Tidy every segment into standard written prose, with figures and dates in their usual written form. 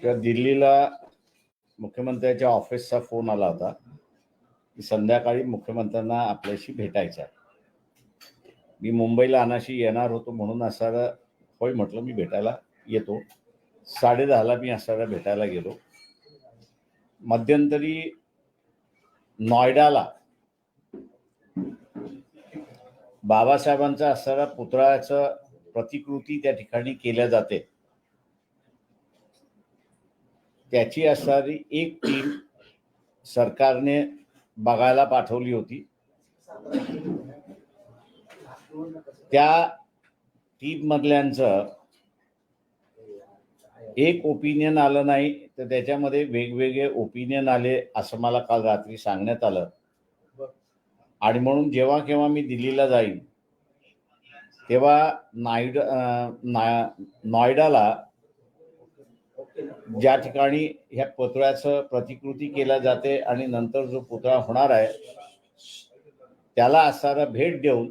किंवा दिल्लीला मुख्यमंत्र्यांच्या ऑफिसचा फोन आला होता की संध्याकाळी मुख्यमंत्र्यांना आपल्याशी भेटायचं आहे. मी मुंबईला अनाशी येणार होतो म्हणून असारा होय म्हटलं, मी भेटायला येतो. 10:30ला मी असारा भेटायला गेलो. मध्यंतरी नॉयडाला बाबासाहेबांचा असणारा पुतळ्याचं प्रतिकृती त्या ठिकाणी केल्या जाते. त्याची असणारी एक टीम सरकारने बघायला पाठवली होती. त्या टीम मधल्यांचं एक ओपिनियन आलं नाही, तर त्याच्यामध्ये वेगवेगळे ओपिनियन आले असं मला काल रात्री सांगण्यात आलं. आणि म्हणून जेव्हा केव्हा मी दिल्लीला जाईन तेव्हा नॉयडाला ज्या ठिकाणी ह्या पुतळ्याचं प्रतिकृती केल्या जाते आणि नंतर जो पुतळा होणार आहे त्याला असणारा भेट देऊन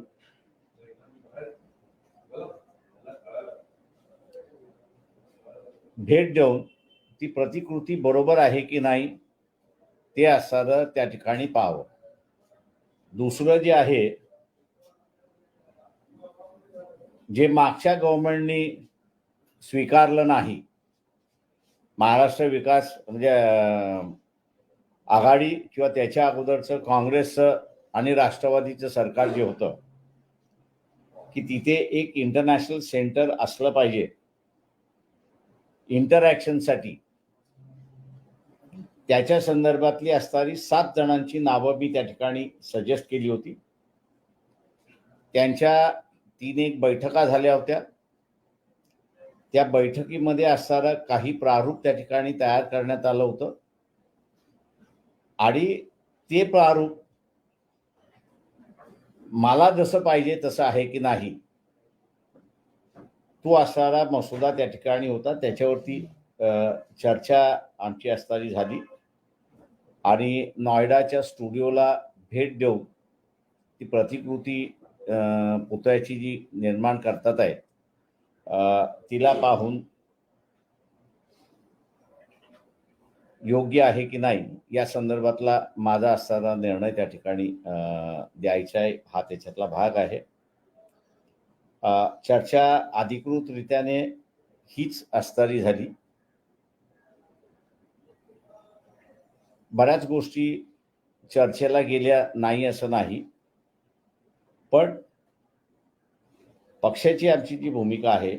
ती प्रतिकृती बरोबर आहे की नाही ते असणारं त्या ठिकाणी पाहावं. दुसरं जे आहे, जे मागच्या गव्हर्नमेंटनी स्वीकारलं नाही, महाराष्ट्र विकास म्हणजे आघाडी किंवा त्याच्या अगोदरचं काँग्रेसचं आणि राष्ट्रवादीचं सरकार जे होतं की तिथे एक इंटरनॅशनल सेंटर असलं पाहिजे इंटरॅक्शनसाठी, त्याच्या संदर्भातली असणारी 7 जणांची नावं मी त्या ठिकाणी सजेस्ट केली होती. त्यांच्या 3 बैठका झाल्या होत्या. त्या बैठकीमध्ये असणारं काही प्रारूप त्या ठिकाणी तयार करण्यात आलं होतं आणि ते प्रारूप मला जसं पाहिजे तसं आहे की नाही तो असणारा मसुदा त्या ठिकाणी होता. त्याच्यावरती चर्चा आमची असणारी झाली आणि नॉयडाच्या स्टुडिओला भेट देऊन ती प्रतिकृती पुतळ्याची जी निर्माण करतात आहे तिला पाहून योग्य आहे की नाही या संदर्भातला माझा असणारा निर्णय त्या ठिकाणी द्यायचा आहे. हा त्याच्यातला भाग आहे. चर्चा अधिकृतरित्याने हीच असणारी झाली. बऱ्याच गोष्टी चर्चेला गेल्या नाही असं नाही, पण पक्षाची आमची जी भूमिका आहे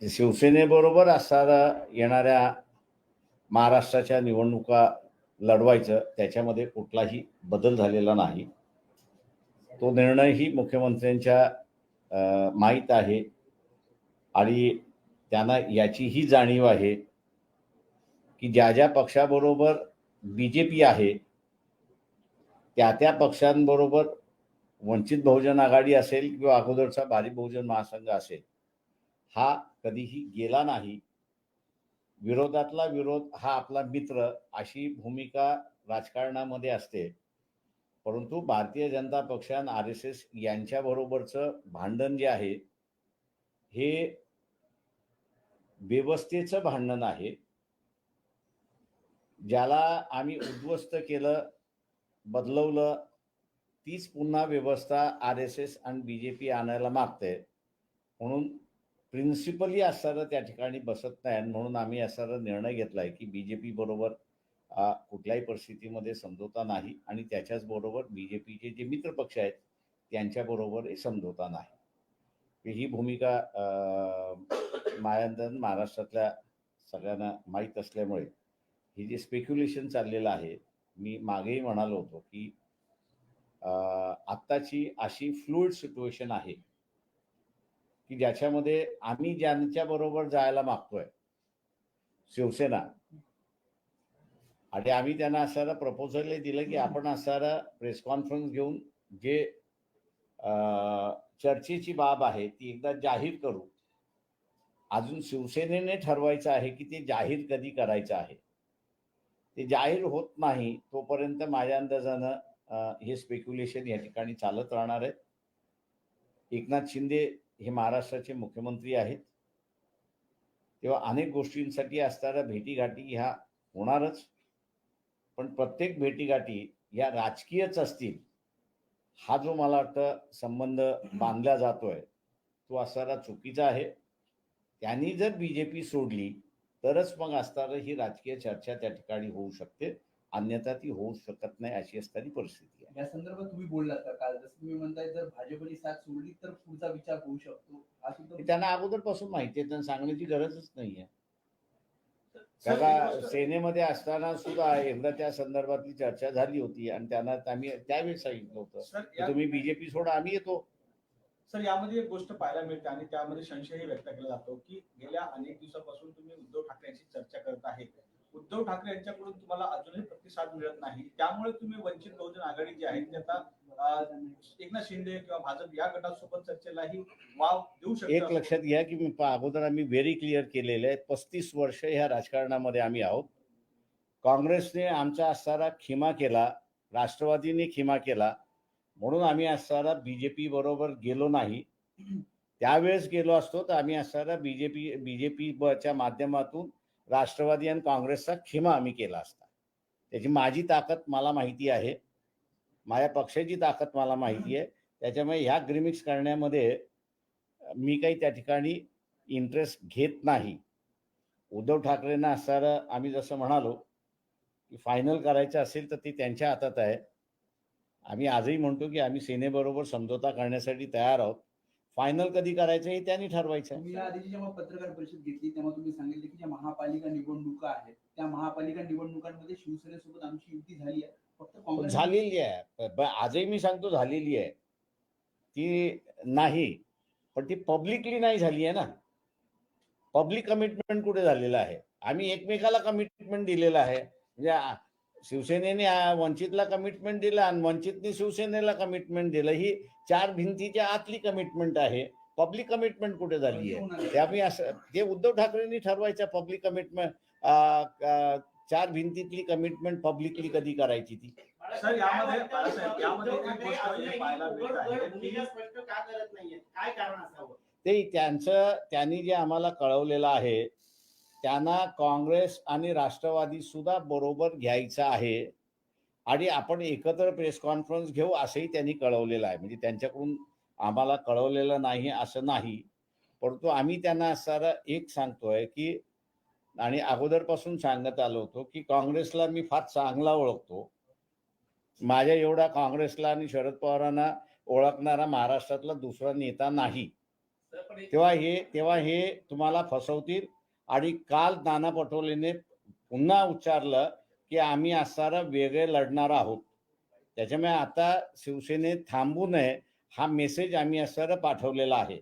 शिवसेनेबरोबर असणारा येणाऱ्या महाराष्ट्राच्या निवडणुका लढवायचं, त्याच्यामध्ये कुठलाही बदल झालेला नाही. तो निर्णयही मुख्यमंत्र्यांच्या माहीत आहे आणि त्यांना याचीही जाणीव आहे की ज्या ज्या पक्षाबरोबर बीजेपी आहे त्या पक्षांबरोबर वंचित बहुजन आघाडी असेल किंवा अगोदरचा भारिप बहुजन महासंघ असेल, हा कधीही गेला नाही. विरोधातला विरोध हा आपला मित्र अशी भूमिका राजकारणामध्ये असते. परंतु भारतीय जनता पक्ष आणि RSS यांच्या बरोबरचं भांडण जे आहे हे व्यवस्थेचं भांडण आहे. ज्याला आम्ही उद्ध्वस्त केलं, बदलवलं, तीच पुन्हा व्यवस्था RSS आणि BJP आणायला मागते. म्हणून प्रिन्सिपली असणारं त्या ठिकाणी बसत नाही. म्हणून आम्ही असा निर्णय घेतलाय की BJP बरोबर कुठल्याही परिस्थितीमध्ये समझोता नाही आणि त्याच्याच बरोबर BJPचे जे मित्र पक्ष आहेत त्यांच्याबरोबरही समझोता नाही. ही भूमिका महाराष्ट्रातल्या सगळ्यांना माहीत असल्यामुळे ही जे स्पेक्युलेशन चाललेलं आहे, मी मागेही म्हणालो होतो की आत्ताची अशी फ्लुइड सिच्युएशन आहे की ज्याच्यामध्ये आम्ही ज्यांच्या बरोबर जायला मागतोय शिवसेना, आणि आम्ही त्यांना असणारा प्रपोजल दिलं की आपण असणारा प्रेस कॉन्फरन्स घेऊन जे चर्चेची बाब आहे ती एकदा जाहीर करू. अजून शिवसेनेने ठरवायचं आहे की ते जाहीर कधी करायचं आहे. ते जाहीर होत नाही तोपर्यंत माझ्या अंदाजानं हे स्पेक्युलेशन या ठिकाणी चालत राहणार आहे. एकनाथ शिंदे हे महाराष्ट्राचे मुख्यमंत्री आहेत. तेव्हा अनेक गोष्टींसाठी असणाऱ्या भेटीगाठी ह्या होणारच, पण प्रत्येक भेटीगाठी या राजकीयच असतील, हा जो मला वाटतं संबंध बांधला जातोय तो असणारा चुकीचा आहे. त्यांनी जर बीजेपी सोडली तरच मग असणारं ही राजकीय चर्चा त्या ठिकाणी होऊ शकते, अन्यथा ती होऊ शकत नाही अशी असणारी परिस्थिती आहे. या संदर्भात तुम्ही बोललात का काल, जसं तुम्ही म्हणताय जर भाजपने साथ सोडली तर पुढचा विचार होऊ शकतो, हा सुद्धा हे त्यांना अगोदरपासून माहिती आहे, त्यांना सांगण्याची गरजच नाहीये. सर, त्याला सेनेमध्ये असताना सुद्धा एकदा त्या संदर्भातली चर्चा झाली होती आणि त्यांना आम्ही त्यावेळेस सांगितलं होतं सर, की तुम्ही बीजेपी सोडा, आम्ही येतो. सर, यामध्ये एक गोष्ट पाहायला मिळते आणि त्यामध्ये संशयही व्यक्त केला जातो की गेल्या अनेक दिवसापासून तुम्ही उद्धव ठाकरेंशी चर्चा करत आहे. उद्धव ठाकरे यांच्याकडून तुम्हाला अजूनही प्रतिसाद मिळत नाही, त्यामुळे तुम्ही वंचित बहुजन आघाडी जी आहे ती आता एकनाथ शिंदे किंवा भाजप या गटासोबत चर्चेलाही वाव देऊ शकते. एक लक्षात घ्या की मी अगोदर आम्ही व्हेरी क्लिअर केलेलं आहे, 35 वर्ष ह्या राजकारणामध्ये आम्ही आहोत. काँग्रेसने आमचा असणारा खिमा केला, राष्ट्रवादीने खिमा केला, म्हणून आम्ही असणारा बीजेपी बरोबर गेलो नाही. त्यावेळेस गेलो असतो तर आम्ही असणारा बीजेपीच्या माध्यमातून राष्ट्रवादी आणि काँग्रेसचा खिमा आम्ही केला असता. त्याची माझी ताकद मला माहिती आहे, माझ्या पक्षाची ताकद मला माहिती आहे. त्याच्यामुळे ह्या ग्रिमिक्स करण्यामध्ये मी काही त्या ठिकाणी इंटरेस्ट घेत नाही. उद्धव ठाकरेंना असणारं आम्ही जसं म्हणालो की फायनल करायचं असेल तर ते त्यांच्या हातात आहे. आम्ही आजही म्हणतो की आम्ही सेनेबरोबर समझोता करण्यासाठी तयार आहोत. फायनल कधी करायचं हे त्यांनी ठरवायचं आहे. तुम्ही या आधी जेव्हा पत्रकार परिषद घेतली तेव्हा तुम्ही सांगितले की ज्या महापालिका निवडणुका आहेत त्या महापालिका निवडणुकांमध्ये शिवसेनेसोबत आमची युती झाली आहे, फक्त काँग्रेस झालेली आहे. आजही मी सांगतो झालेली आहे. ती नाही, पण ती पब्लिकली नाही झाली आहे ना. पब्लिक कमिटमेंट कुठे झालेलं आहे? आम्ही एकमेकाला कमिटमेंट दिलेलं आहे. म्हणजे शिवसेनेने वंचितला कमिटमेंट दिलं आणि वंचितने शिवसेनेला कमिटमेंट दिलं. ही 4 भिंतीच्या आतली कमिटमेंट आहे. पब्लिक कमिटमेंट कुठे झाली आहे? ते आम्ही असं ते उद्धव ठाकरेंनी ठरवायचं पब्लिक कमिटमेंट. 4 भिंतीतली कमिटमेंट पब्लिकली कधी करायची ती. सर, यामध्ये एक गोष्ट पाहायला मिळत आहे की स्पष्ट का करत नाहीये, काय कारण असावं? ते त्यांनी जे आम्हाला कळवलेलं आहे, त्यांना काँग्रेस आणि राष्ट्रवादी सुद्धा बरोबर घ्यायचं आहे आणि आपण एकत्र प्रेस कॉन्फरन्स घेऊ असंही त्यांनी कळवलेलं आहे. म्हणजे त्यांच्याकडून आम्हाला कळवलेलं नाही असं नाही, परंतु आम्ही त्यांना असणारं एक सांगतोय की, आणि अगोदरपासून सांगत आलो होतो की काँग्रेसला मी फार चांगला ओळखतो. माझ्या एवढा काँग्रेसला आणि शरद पवारांना ओळखणारा महाराष्ट्रातला दुसरा नेता नाही. तेव्हा हे तुम्हाला फसवतील. आणि काल नाना पटोलेने पुन्हा उच्चारलं की आम्ही असणारं वेगळे लढणार आहोत. त्याच्यामुळे आता शिवसेनेत थांबू नये हा मेसेज आम्ही असणारं पाठवलेला आहे.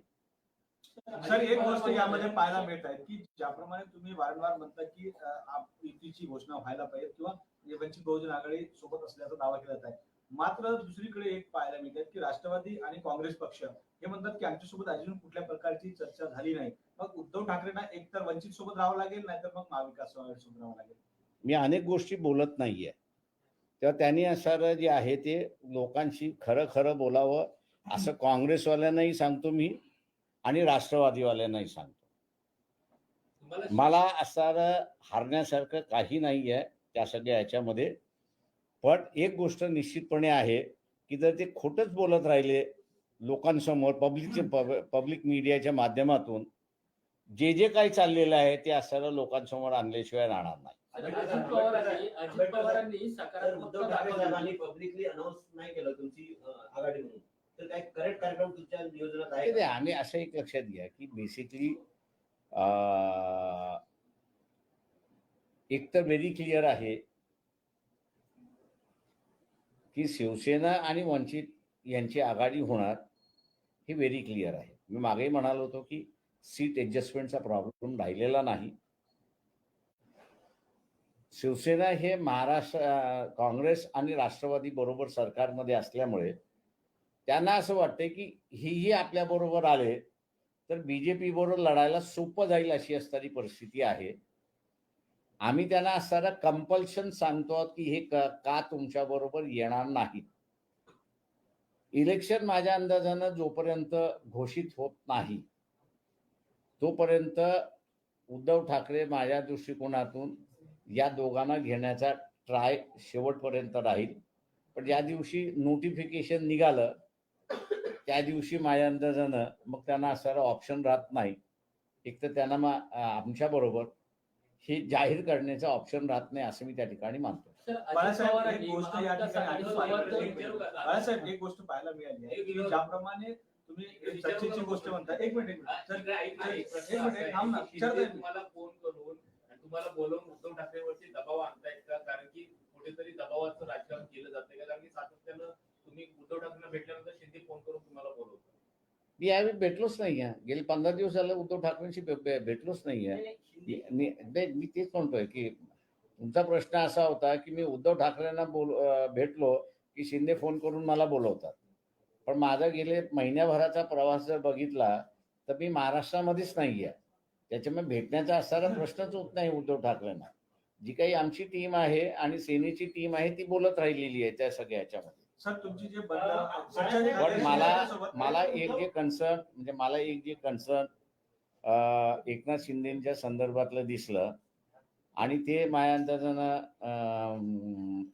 सर, एक गोष्ट यामध्ये पाहायला मिळत आहे की ज्याप्रमाणे तुम्ही वारंवार म्हणता की युतीची घोषणा व्हायला पाहिजे किंवा वंचित बहुजन आघाडी सोबत असल्याचा दावा केला जात आहे, मात्र दुसरीकडे एक पाहायला मिळत आहे की राष्ट्रवादी आणि काँग्रेस पक्ष हे म्हणतात की आमच्यासोबत अजून कुठल्या प्रकारची चर्चा झाली नाही. मग उद्धव ठाकरेंना एकतर वंचित सोबत राहावं लागेल, नाहीतर मग महाविकास आघाडी सोबत राहावं लागेल. मी अनेक गोष्टी बोलत नाहीये, तेव्हा त्यांनी असणारं जे आहे ते लोकांशी खरं खरं बोलावं असं काँग्रेसवाल्यांनाही सांगतो मी आणि राष्ट्रवादीवाल्यांनाही सांगतो. मला असणारं हारण्यासारखं काही नाही आहे त्या सगळ्या ह्याच्यामध्ये. पण एक गोष्ट निश्चितपणे आहे की जर ते खोटंच बोलत राहिले लोकांसमोर पब्लिक मीडियाच्या माध्यमातून, जे काही चाललेलं आहे ते असणारं लोकांसमोर आणल्याशिवाय राहणार नाही. अजित पवारांनी सकारात्मक पब्लिकली अनाऊन्स नाही केलं तुमची आघाडी म्हणून, तर काय करेक्ट कार्यक्रम तुमच्या नियोजनात आहे? आम्ही असं एक लक्षात घ्या की बेसिकली एक तर व्हेरी क्लिअर आहे की शिवसेना आणि वंचित यांची आघाडी होणार, हे व्हेरी क्लिअर आहे. मी मागेही म्हणालो होतो की सीट ऍडजस्टमेंटचा प्रॉब्लेम राहिलेला नाही. शिवसेना हे महाराष्ट्र काँग्रेस आणि राष्ट्रवादी बरोबर सरकारमध्ये असल्यामुळे त्यांना असं वाटतंय की हेही आपल्या बरोबर आले तर बीजेपी बरोबर लढायला सोपं जाईल अशी असणारी परिस्थिती आहे. आम्ही त्यांना असणारं कंपल्शन सांगतो की हे का तुमच्या बरोबर येणार नाही. इलेक्शन माझ्या अंदाजानं जोपर्यंत घोषित होत नाही तोपर्यंत उद्धव ठाकरे माझ्या दृष्टिकोनातून या दोघांना घेण्याचा ट्राय शेवटपर्यंत राहील. पण ज्या दिवशी नोटिफिकेशन निघालं त्या दिवशी माझ्या अंदाजानं मग त्यांना असणारा ऑप्शन राहत नाही. एक तर त्यांना आमच्या बरोबर हे जाहीर करण्याचा ऑप्शन राहत नाही असं मी त्या ठिकाणी मानतो. बाळासाहेब एक गोष्ट या ठिकाणी बाळासाहेब एक गोष्ट पाहायला मिळाली आहे की ज्याप्रमाणे तुम्ही चर्चेची गोष्ट म्हणता. एक मिनिट थांब ना. तुम्हाला फोन करून आणि तुम्हाला बोलवून उद्धव ठाकरेवरती दबाव आणतायत का? कारण की कुठेतरी दबावाचं राजकारण केलं जातंय का? कारण की सातत्यानं तुम्ही उद्धव ठाकरेंना भेटल्यानंतर शिंदे फोन करून तुम्हाला बोलवतात. मी यावेळी भेटलोच नाही आहे. गेले 15 दिवस झालं उद्धव ठाकरेंशी भेटलोच नाही आहे. मी तेच म्हणतोय की तुमचा प्रश्न असा होता की मी उद्धव ठाकरेंना भेटलो की शिंदे फोन करून मला बोलवतात. पण माझा गेले महिन्याभराचा प्रवास जर बघितला तर मी महाराष्ट्रामध्येच नाही आहे. त्याच्यामुळे भेटण्याचा असणारा प्रश्नच होत नाही उद्धव ठाकरेंना. जी काही आमची टीम आहे आणि सेनेची टीम आहे ती बोलत राहिलेली आहे त्या सगळ्या ह्याच्यामध्ये. सर तुमची जे पण मला एक जे कन्सर्न एकनाथ शिंदेच्या संदर्भातलं दिसलं आणि ते माझ्या अंदाजानं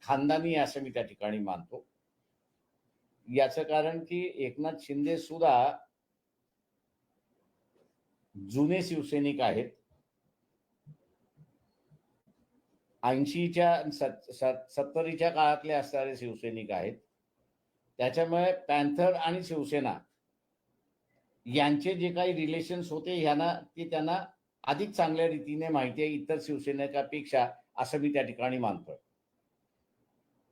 खानदानी असं मी त्या ठिकाणी मानतो. याचं कारण की एकनाथ शिंदे सुद्धा जुने शिवसैनिक आहेत. 80च्या 70च्या काळातले असणारे शिवसैनिक आहेत. त्याच्यामुळे पॅन्थर आणि शिवसेना यांचे जे काही रिलेशन्स होते ते त्यांना अधिक चांगल्या रीतीने माहिती आहे इतर शिवसेनेच्यापेक्षा असं मी त्या ठिकाणी मानतोय.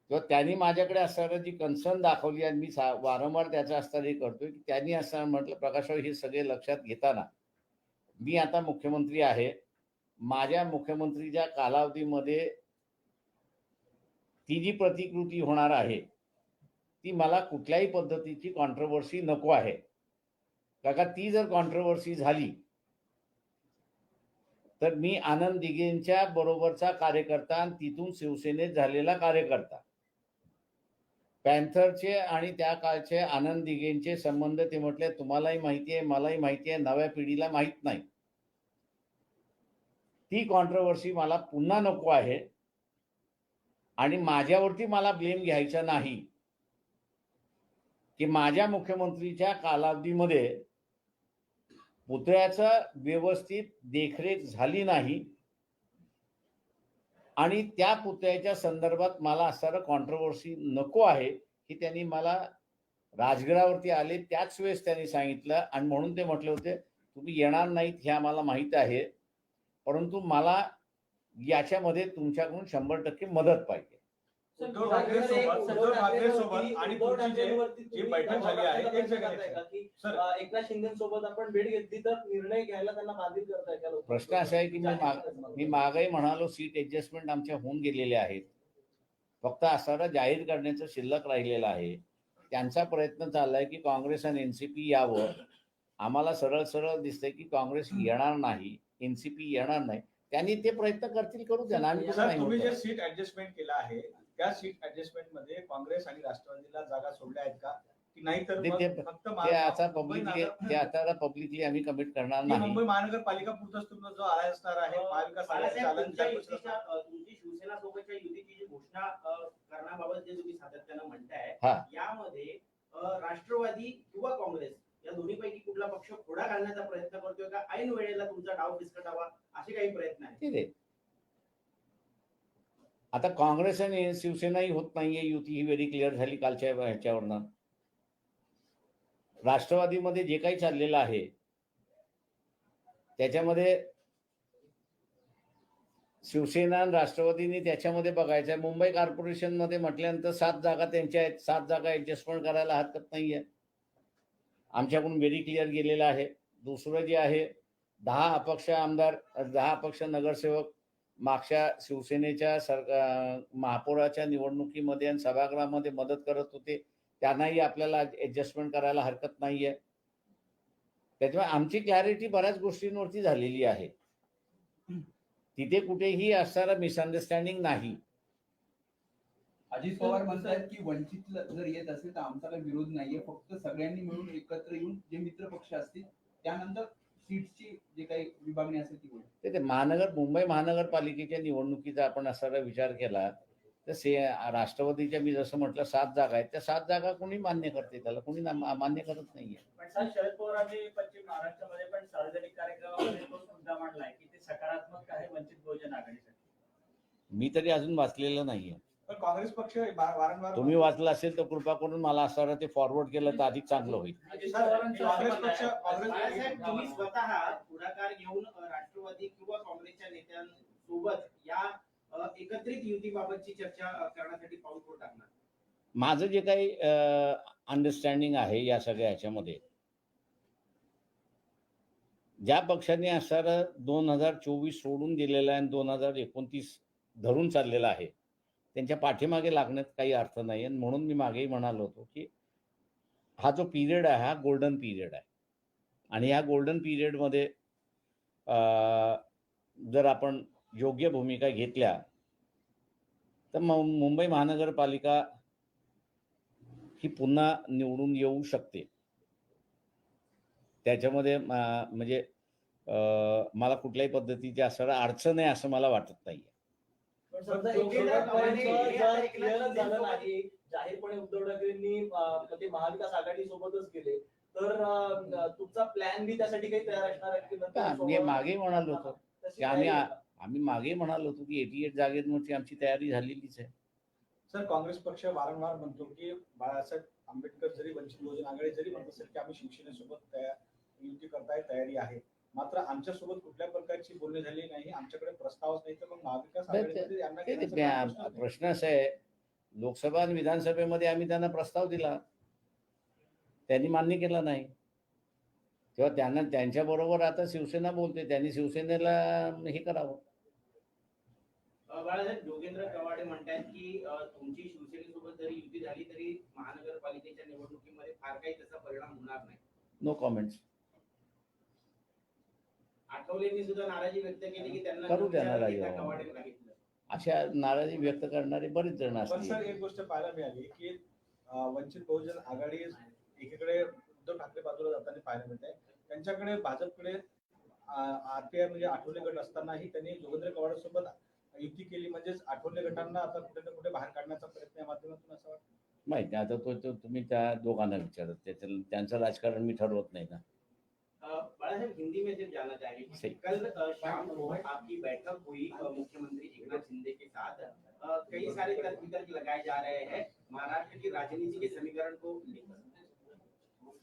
किंवा त्यांनी माझ्याकडे असणारं जी कन्सर्न दाखवली आणि मी वारंवार त्याचा असणारे करतोय की त्यांनी असं म्हटलं प्रकाशराव हे सगळे लक्षात घेताना मी आता मुख्यमंत्री आहे. माझ्या मुख्यमंत्रीच्या कालावधीमध्ये ती जी प्रतिकृती होणार आहे ती मला कुठल्याही पद्धतीची कॉन्ट्रोवर्सी नको आहे. का ती जर कॉन्ट्रोवर्सी झाली तर मी आनंद दिघेंच्या बरोबरचा कार्यकर्ता आणि तिथून शिवसेनेत झालेला कार्यकर्ता. पॅन्थरचे आणि त्या काळचे आनंद दिघेंचे संबंध ते म्हटले तुम्हालाही माहिती आहे मलाही माहिती आहे नव्या पिढीला माहित नाही. ती कॉन्ट्रोवर्सी मला पुन्हा नको आहे आणि माझ्यावरती मला ब्लेम घ्यायचा नाही की माझ्या मुख्यमंत्रीच्या कालावधीमध्ये पुतळ्याचं व्यवस्थित देखरेख झाली नाही आणि त्या पुतळ्याच्या संदर्भात मला असणारं कॉन्ट्रोवर्सी नको आहे की त्यांनी मला राजगडावरती आले त्याच वेळेस त्यांनी सांगितलं आणि म्हणून ते म्हटले होते तुम्ही येणार नाहीत हे आम्हाला माहीत आहे परंतु मला याच्यामध्ये तुमच्याकडून 100% मदत पाहिजे. उद्धव ठाकरे सोबत आणि तुमची जी बैठक झाली आहे एक जगात एकनाथ शिंदेसोबत आपण भेट घेतली तर निर्णय घ्यायला त्यांना बाधित करताय का? प्रश्न असा आहे की मी मागही म्हणालो सीट ऍडजस्टमेंट आमच्या होऊन गेलेल्या आहेत. फक्त असणारा जाहीर करण्याचं शिल्लक राहिलेलं आहे. त्यांचा प्रयत्न चाललाय की काँग्रेस आणि एनसीपी यावं. आम्हाला सरळ सरळ दिसतंय की काँग्रेस येणार नाही एनसीपी येणार नाही. त्यांनी ते प्रयत्न करतील करू द्या ना. तुम्ही जे सीट ऍडजस्टमेंट केलं आहे त्या सीट ऍडजस्टमेंट मध्ये काँग्रेस आणि राष्ट्रवादीला जागा सोडल्या आहेत का की नाही? तर फक्त ते आता पब्लिकली आम्ही कमिट करणार नाही. मुंबई महानगरपालिका पुरताच तुमचा जो आय असणार आहे तुमची शिवसेना सोबतच्या युतीची जी घोषणा करण्याबाबत जे तुम्ही सातत्यानं म्हणताय यामध्ये राष्ट्रवादी किंवा काँग्रेस या दोन्हीपैकी कुठला पक्ष खोडा घालण्याचा प्रयत्न करतोय का? ऐन वेळेला तुमचा डाव फिसकटावा असे काही प्रयत्न आहेत? आता काँग्रेस आणि शिवसेनाही होत नाहीये युती ही व्हेरी क्लिअर झाली कालच्या ह्याच्यावरनं. राष्ट्रवादीमध्ये जे काही चाललेलं आहे त्याच्यामध्ये शिवसेना आणि राष्ट्रवादीने त्याच्यामध्ये बघायचं आहे. मुंबई कॉर्पोरेशन मध्ये म्हटल्यानंतर 7 जागा त्यांच्या आहेत. 7 जागा ऍडजस्टमेंट करायला हरकत नाहीये. आमच्याकडून व्हेरी क्लिअर गेलेलं आहे. दुसरं जे आहे 10 अपक्ष आमदार 10 अपक्ष नगरसेवक मागच्या शिवसेनेच्या महापौराच्या निवडणुकीमध्ये आणि सभागृहामध्ये मदत करत होते. त्यांनाही आपल्याला ऍडजस्टमेंट करायला हरकत नाहीये. त्याच्यामुळे आमची क्लॅरिटी बऱ्याच गोष्टींवरती झालेली आहे. तिथे कुठेही असणारा मिसअंडरस्टँडिंग नाही. अजित पवार म्हणतात की वंचित जर येत असेल तर आमचा काही विरोध नाहीये. फक्त सगळ्यांनी मिळून एकत्र येऊन जे मित्र पक्ष असतील त्यानंतर सीट्सची जे काही विभागणी असेल ती होईल. ते मुंबई महानगरपालिकेच्या निवडणुकीचा आपण असा विचार केला तर राष्ट्रवादीच्या मी जसं म्हटलं 7 जागा आहेत, त्या 7 जागा कोणी मान्य करते, त्याला कोणी मान्य करत नाहीये. पण सर शरद पवारांनी पश्चिम महाराष्ट्रामध्ये पण सार्वजनिक कार्यक्रमामध्ये तोच मुद्दा मांडलाय की ते सकारात्मक आहे वंचित बहुजन आघाडीसाठी. मी तरी अजून वाचलेलं नाहीये. पण काँग्रेस पक्ष वारंवार तुम्ही वाचलं असेल तर कृपा करून मला असं ते फॉरवर्ड केलं तर अधिक चांगलं होईल. काँग्रेस पक्ष बाळासाहेब, तुम्ही स्वतः पुढाकार घेऊन राष्ट्रवादी किंवा काँग्रेसच्या नेत्यांसोबत या एकत्रित युतीबाबतची चर्चा करण्यासाठी पाऊल टाकणार. माझं जे काही अंडरस्टँडिंग आहे या सगळ्या ह्याच्यामध्ये, ज्या पक्षाने असणारं 2024 सोडून दिलेलं आहे आणि 2029 धरून चाललेलं आहे, त्यांच्या पाठीमागे लागण्यात काही अर्थ नाही. आणि म्हणून मी मागेही म्हणालो होतो की हा जो पिरियड आहे हा गोल्डन पिरियड आहे. आणि ह्या गोल्डन पिरियडमध्ये जर आपण योग्य भूमिका घेतल्या तर मुंबई महानगरपालिका ही पुन्हा निवडून येऊ शकते. त्याच्यामध्ये म्हणजे मला कुठल्याही पद्धतीची असं अडचण आहे असं मला वाटत नाही. पण समजा झालं नाही, जाहीरपणे उद्धव ठाकरेंनी ते महाविकास आघाडी सोबतच गेले तर तुमचा प्लॅन बी त्यासाठी काही तयार असणार आहे की मी मागे म्हणालो होतो की आम्ही मागे म्हणालो होतो की 88 जागेवरची आमची तयारी झालेलीच आहे. सर, काँग्रेस पक्ष वारंवार म्हणतो की बाळासाहेब आंबेडकर जरी वंचित बहुजन आघाडी जरी म्हणत असेल की आम्ही शिवसेनेसोबत युती करताय तयारी आहे, मात्र आमच्यासोबत कुठल्या प्रकारची बोलणी झाली नाही, आमच्याकडे प्रस्तावच नाही, तर मग महाविकास आघाडीमध्ये यांना घेण्याचा प्रश्न असा आहे, लोकसभा आणि विधानसभेमध्ये आम्ही त्यांना प्रस्ताव दिला, त्यांनी मान्य केला नाही. तेव्हा त्यांना त्यांच्याबरोबर आता शिवसेना बोलते, त्यांनी शिवसेनेला हे करावं. बाळासाहेब, योगेंद्र कवाडे म्हणतात की तुमची शिवसेनेसोबत जरी युती झाली तरी महानगरपालिकेच्या निवडणुकीमध्ये फार काही त्याचा परिणाम होणार नाही. No comments. आठवलेंनी सुद्धा नाराजी व्यक्त केली की त्यांना करू द्या नाराजी. कवाडेंना घेतलं. अशा नाराजी व्यक्त करणारे बरेच जण पण असतील. सर, एक गोष्ट पाहायला मिळाली की वंचित बहुजन आघाडी एकीकडे उद्धव ठाकरे बाजूला जाताना पाहायला मिळत आहे, त्यांच्याकडे भाजपकडे आरपीआय म्हणजे आठवले गट असतानाही त्यांनी जोगेंद्र कवाडे सोबत युती केली. म्हणजेच आठवले गटांना आता कुठे ना कुठे बाहेर काढण्याचा प्रयत्न या माध्यमातून असं वाटतं. माहिती आता तो तुम्ही त्या दोघांना विचारत, त्यांचं राजकारण मी ठरवत नाही ना. बाळासाहेब, हिंदी में सिर्फ जानना चाहेंगे, कल शाम को आपकी बैठक हुई मुख्यमंत्री एकनाथ शिंदे के साथ, कई सारे तर्क वितर्क लगाए जा रहे हैं महाराष्ट्र की राजनीति के समीकरण को लेकर।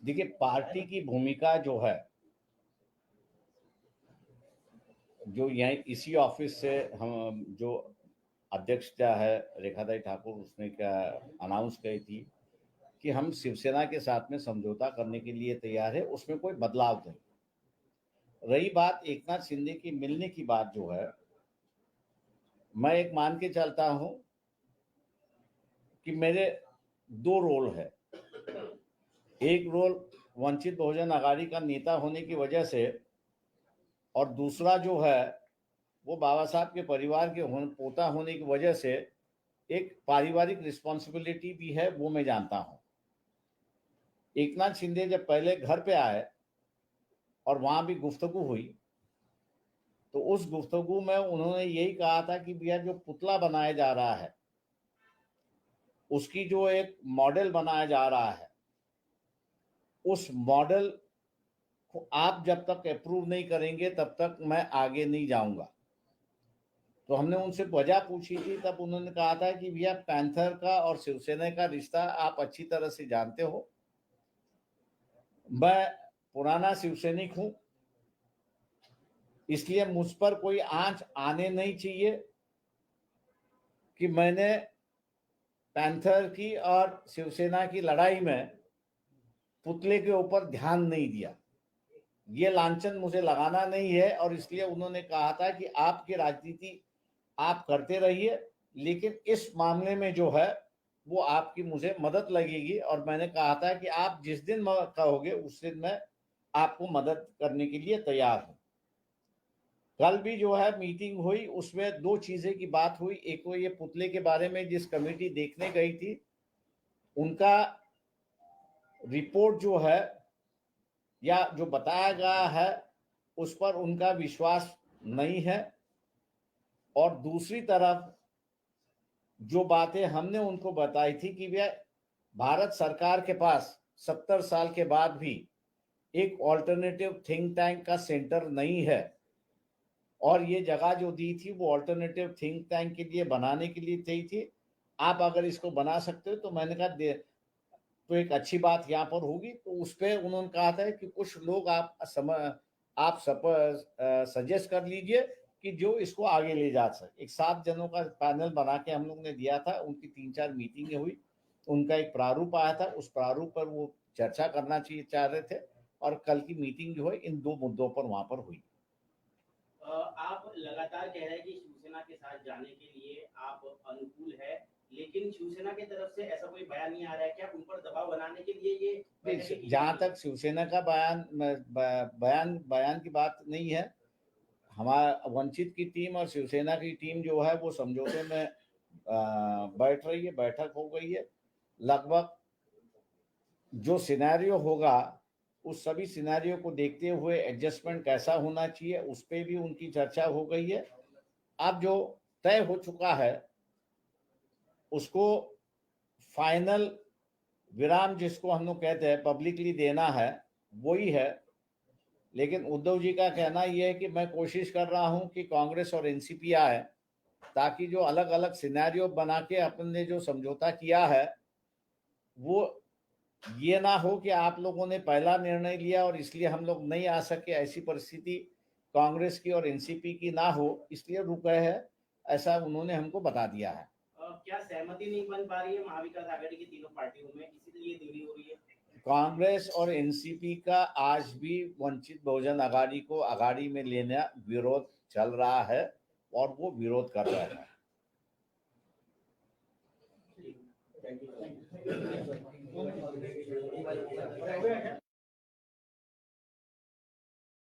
देखिए, पार्टी की भूमिका जो है, जो यहाँ इसी ऑफिस से हम जो अध्यक्ष क्या है रेखादाई ठाकुर, उसने क्या अनाउंस की थी कि हम शिवसेना के साथ में समझौता करने के लिए तैयार है, उसमें कोई बदलाव नहीं। रही बात एकनाथ शिंदे की मिलने की बात जो है, मैं एक मान के चलता हूं कि मेरे 2 रोल है। एक रोल वंचित बहुजन आघाड़ी का नेता होने की वजह से, और दूसरा जो है वो बाबा साहब के परिवार के पोता होने की वजह से एक पारिवारिक रिस्पॉन्सिबिलिटी भी है, वो मैं जानता हूं। एकनाथ शिंदे जब पहले घर पे आए और वहां भी गुफ्तगू हुई, तो उस गुफ्तगू में उन्होंने यही कहा था कि भैया जो पुतला बनाया जा रहा है, उसकी जो एक मॉडल बनाया जा रहा है, उस मॉडल को आप जब तक अप्रूव नहीं करेंगे तब तक मैं आगे नहीं जाऊंगा। तो हमने उनसे वजह पूछी थी, तब उन्होंने कहा था कि भैया पैंथर का और शिवसेना का रिश्ता आप अच्छी तरह से जानते हो, मैं पुराना शिवसैनिक हूं, इसलिए मुझ पर कोई आंच आने नहीं चाहिए कि मैंने पैंथर की और शिवसेना की लड़ाई में पुतले के ऊपर ध्यान नहीं दिया, ये लांछन मुझे लगाना नहीं है। और इसलिए उन्होंने कहा था कि आपकी राजनीति आप करते रहिए, लेकिन इस मामले में जो है वो आपकी मुझे मदद लगेगी। और मैंने कहा था कि आप जिस दिन कहोगे उस दिन मैं आपको मदद करने के लिए तैयार हूं। कल भी जो है मीटिंग हुई, उसमें 2 चीजें की बात हुई। एक तो ये पुतले के बारे में जिस कमेटी देखने गई थी, उनका रिपोर्ट जो है या जो बताया गया है उस पर उनका विश्वास नहीं है। और दूसरी तरफ जो बातें हमने उनको बताई थी कि भैया भारत सरकार के पास 70 साल के बाद भी एक ऑल्टरनेटिव थिंक टैंक का सेंटर नहीं है, और ये जगह जो दी थी वो ऑल्टरनेटिव थिंक टैंक के लिए बनाने के लिए दी थी। आप अगर इसको बना सकते हो तो मैंने कहा तो एक अच्छी बात यहाँ पर होगी। तो उस पर उन्होंने कहा था कि कुछ लोग आप सजेस्ट कर लीजिए कि जो इसको आगे ले जा सके। एक 7 जनों का पैनल बना के हम लोग ने दिया था, उनकी 3-4 मीटिंगें हुई, उनका एक प्रारूप आया था, उस प्रारूप पर वो चर्चा करना चाह रहे थे, और कल की मीटिंग जो है इन 2 मुद्दों पर वहां पर हुई। आप लगातार कह रहे हैं कि शिवसेना के साथ जाने के लिए आप अनुकूल है, लेकिन शिवसेना की तरफ से ऐसा कोई बयान नहीं आ रहा है कि आप उन पर दबाव बनाने के लिए ये बैठकें की जहां जा रही तक शिवसेना का बयान की बात नहीं है, हमारा वंचित की टीम और शिवसेना की टीम जो है वो समझौते में बैठ रही है, बैठक हो गई है। लगभग जो सिनेरियो होगा उस सभी सिनेरियो को देखते हुए एडजस्टमेंट कैसा होना चाहिए उस पर भी उनकी चर्चा हो गई है। अब जो तय हो चुका है उसको फाइनल विराम जिसको हम लोग कहते हैं पब्लिकली देना है, वही है। लेकिन उद्धव जी का कहना यह है कि मैं कोशिश कर रहा हूं कि कांग्रेस और एनसीपी आए, ताकि जो अलग अलग सिनेरियो बना के अपने जो समझौता किया है वो ये ना हो कि आप लोगों ने पहला निर्णय लिया और इसलिए हम लोग नहीं आ सके, ऐसी परिस्थिति कांग्रेस की और एनसीपी की ना हो, इसलिए रुक गए हैं, ऐसा उन्होंने हमको बता दिया है। क्या सहमति नहीं बन पा रही है महाविकास आघाड़ी की तीनों पार्टियों में, इसीलिए देरी हो रही है? कांग्रेस और एनसीपी का आज भी वंचित बहुजन आघाड़ी को आघाड़ी में लेना विरोध चल रहा है और वो विरोध कर रहे हैं। Thank you.